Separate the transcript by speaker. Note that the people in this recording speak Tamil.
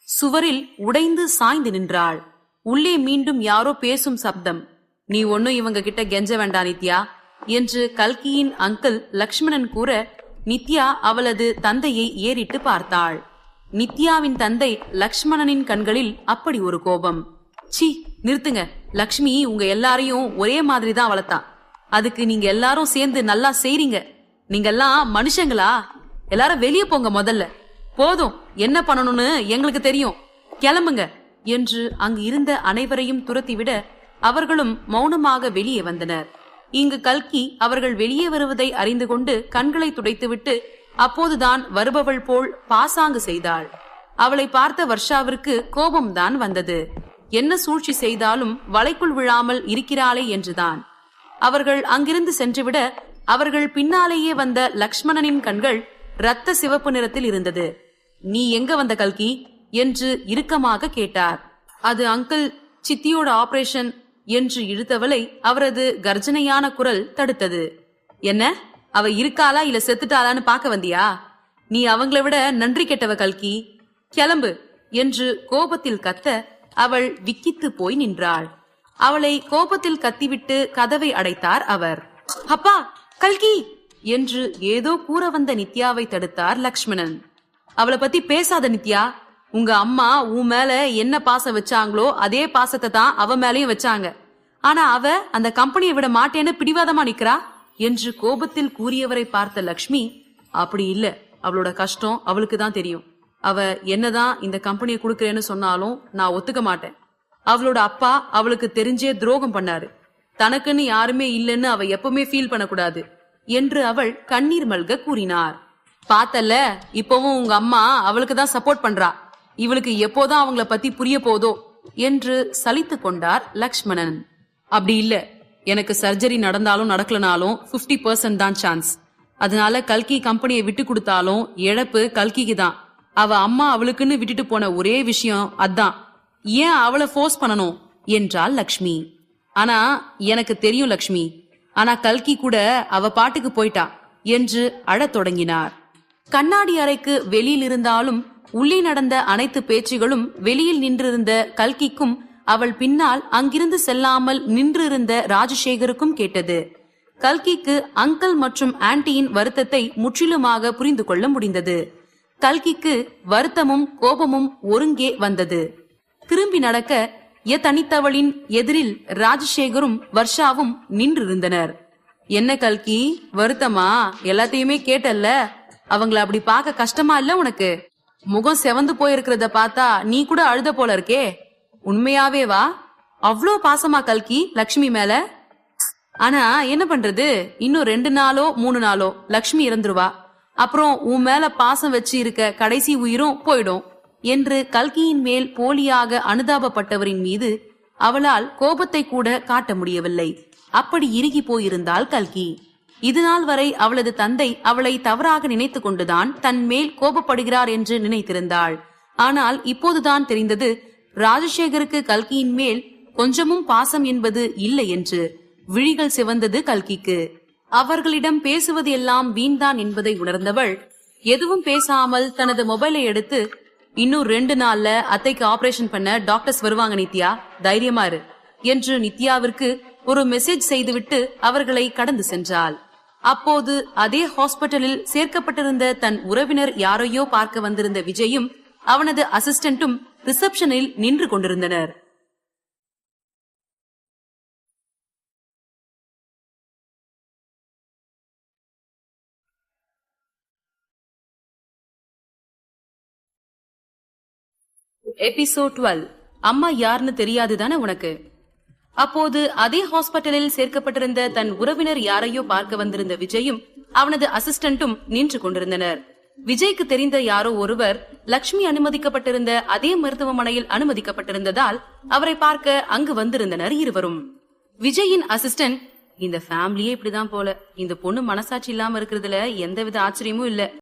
Speaker 1: சுவரில் உடைந்து சாய்ந்து நின்றாள். உள்ளே மீண்டும் யாரோ பேசும் சப்தம். நீ ஒன்னும் இவங்க கிட்ட கெஞ்ச வேண்டாம் நித்யா என்று கல்கியின் அங்கிள் லக்ஷ்மணன் கூற, நித்யா அவளது தந்தையை ஏறிட்டு பார்த்தாள். நித்யாவின் தந்தை லக்ஷ்மணனின் கண்களில் அப்படி ஒரு கோபம். சி, நிறுத்துங்க. லக்ஷ்மி உங்க எல்லாரையும் ஒரே மாதிரி தான் வளர்த்தா. அதுக்கு நீங்க எல்லாரும் சேர்ந்து நல்லா செய்றீங்க. நீங்க எல்லாம் மனுஷங்களா? எல்லாரும் வெளியே போங்க. முதல்ல போதும். என்ன பண்ணணும்னு எங்களுக்கு தெரியும். கிளம்புங்க என்று அங்கு இருந்த அனைவரையும் துரத்திவிட அவர்களும் மௌனமாக வெளியே வந்தனர். இங்கு கல்கி அவர்கள் வெளியே வருவதை அறிந்து கொண்டு கண்களை துடைத்துவிட்டு அப்போதுதான் வருபவள் போல் பாசாங்கு செய்தாள். அவளை பார்த்த வர்ஷாவிற்கு கோபம்தான் வந்தது. என்ன சூழ்ச்சி செய்தாலும் வலைக்குள் விழாமல் இருக்கிறாளே என்றுதான். அவர்கள் அங்கிருந்து சென்றுவிட அவர்கள் பின்னாலேயே வந்த லக்ஷ்மணனின் கண்கள் இரத்த சிவப்பு நிறத்தில் இருந்தது. நீ எங்க வந்த கல்கி என்று இறுக்கமாக கேட்டார். அது அங்கிள், சித்தியோட ஆபரேஷன் என்று இழுத்தவளை அவரது கர்ஜனையான குரல் தடுத்தது. என்ன, அவ இருக்காளா இல்ல செத்துட்டாளான்னு பார்க்க வந்தியா? நீ அவங்களை விட நன்றி கெட்டவ கல்கி. கிளம்பு என்று கோபத்தில் கத்த அவள் விக்கித்து போய் நின்றாள். அவளை கோபத்தில் கத்திவிட்டு கதவை அடைத்தார் அவர். அப்பா, கல்கி என்று ஏதோ கூற வந்த நித்யாவை தடுத்தார் லக்ஷ்மணன். அவளை பத்தி பேசாத நித்யா. உங்க அம்மா உன் மேல என்ன பாசம் வச்சாங்களோ அதே பாசத்தை தான் அவ மேலயும் வச்சாங்க. ஆனா அவ அந்த கம்பெனியை விட மாட்டேன்னு பிடிவாதமா நிக்கிறா என்று கோபத்தில் கூறியவரை பார்த்த லக்ஷ்மி, அப்படி இல்ல, அவளோட கஷ்டம் அவளுக்கு தான் தெரியும். அவ என்னதான் இந்த கம்பெனியை குடுக்கறேன்னு சொன்னாலும் நான் ஒத்துக்க மாட்டேன். அவளோட அப்பா அவளுக்கு தெரிஞ்சே துரோகம் பண்ணாரு. தனக்குன்னு யாருமே இல்லைன்னு அவ எப்பவுமே ஃபீல் பண்ணக்கூடாது என்று அவள் கண்ணீர் மல்க கூறினார். பார்த்தல்ல, இப்பவும் உங்க அம்மா அவளுக்கு தான் சப்போர்ட் பண்றா. இவளுக்கு எப்போதான் அவங்கள பத்தி புரிய போதோ என்று சலித்து கொண்டார் லக்ஷ்மணன். அப்படி இல்ல, எனக்கு சர்ஜரி நடந்தாலும் நடக்கலனாலும் 50% தான் சான்ஸ். அதனால கல்கி கம்பெனியை விட்டு கொடுத்தாலும் இழப்பு கல்கிக்கு தான். அவ அம்மா அவளுக்குன்னு விட்டுட்டு போன ஒரே விஷயம் அதான். ஏன் அவளை ஃபோர்ஸ் பண்ணணும் என்றாள் லக்ஷ்மி. ஆனா எனக்கு தெரியும் லக்ஷ்மி, ஆனா கல்கி கூட அவ பாட்டுக்கு போயிட்டா என்று அழத் தொடங்கினார். கண்ணாடி அறைக்கு வெளியில் இருந்தாலும் உள்ளே நடந்த அனைத்து பேச்சுகளும் வெளியில் நின்றிருந்த கல்கிக்கும் அவள் பின்னால் அங்கிருந்து செல்லாமல் நின்றிருந்த ராஜசேகருக்கும் கேட்டது. கல்கிக்கு அங்கிள் மற்றும் ஆன்டியின் வருத்தத்தை முற்றிலுமாக புரிந்து கொள்ள முடிந்தது. கல்கிக்கு வருத்தமும் கோபமும் ஒருங்கே வந்தது. திரும்பி நடக்க தனித்தவளின் எதிரில் ராஜசேகரும் வர்ஷாவும் நின்றிருந்தனர். என்ன கல்கி, வருத்தமா? எல்லாத்தையுமே கேட்டல்ல. அவங்கள அப்படி பார்க்க கஷ்டமா இல்ல உனக்கு? முகம் செவந்து போயிருக்கிறத பார்த்தா நீ கூட அழுத போல இருக்கே. உண்மையாவே வா? அவ்வளோ பாசமா கல்கி லக்ஷ்மி மேல? ஆனா என்ன பண்றது, இன்னும் 2 நாளோ 3 நாளோ லக்ஷ்மி இறந்துருவா. அப்புறம் உன் மேல பாசம் வச்சு இருக்க கடைசி உயிரும் போயிடும் என்று கல்கியின் மேல் போலியாக அனுதாபப்பட்டவரின் மீது அவளால் கோபத்தை கூட காட்ட முடியவில்லை. அப்படி இறுகி போயிருந்தாள் கல்கி. இதுநாள் வரை அவளது தந்தை அவளை தவறாக நினைத்து கொண்டுதான் தன் மேல் கோபப்படுகிறார் என்று நினைத்திருந்தாள். ஆனால் இப்போதுதான் தெரிந்தது ராஜசேகருக்கு கல்கியின் மேல் கொஞ்சமும் பாசம் என்பது இல்லை என்று. விழிகள் சிவந்தது கல்கிக்கு. அவர்களிடம் பேசுவது எல்லாம் வீண்தான் என்பதை உணர்ந்தவள் எதுவும் பேசாமல் தனது மொபைலை எடுத்து, இன்னும் 2 நாள்ல அத்தைக்கு ஆபரேஷன் பண்ண டாக்டர்ஸ் வருவாங்க நித்யா, தைரியமா இரு என்று நித்யாவிற்கு ஒரு மெசேஜ் செய்துவிட்டு அவர்களை கடந்து சென்றாள். அப்போது அதே ஹாஸ்பிட்டலில் சேர்க்கப்பட்டிருந்த தன் உறவினர் யாரையோ பார்க்க வந்திருந்த விஜயும் அவனது அசிஸ்டன்டும் ரிசப்ஷனில் நின்று கொண்டிருந்தனர். எபிசோட் 12. அம்மா யாருன்னு தெரியாது தானே உனக்கு? அப்போது அதே ஹாஸ்பிட்டலில் சேர்க்கப்பட்டிருந்த தன் உறவினர் யாரையோ பார்க்க வந்திருந்த விஜயும் அவனது அசிஸ்டன்டும் நின்று கொண்டிருந்தனர். விஜய்க்கு தெரிந்த யாரோ ஒருவர் லக்ஷ்மி அனுமதிக்கப்பட்டிருந்த அதே மருத்துவமனையில் அனுமதிக்கப்பட்டிருந்ததால் அவரை பார்க்க அங்கு வந்திருந்தனர் இருவரும். விஜயின் அசிஸ்டன்ட், இந்த ஃபேமிலியே இப்படிதான் போல. இந்த பொண்ணு மனசாட்சி இல்லாம இருக்கிறதுல எந்தவித ஆச்சரியமும் இல்ல.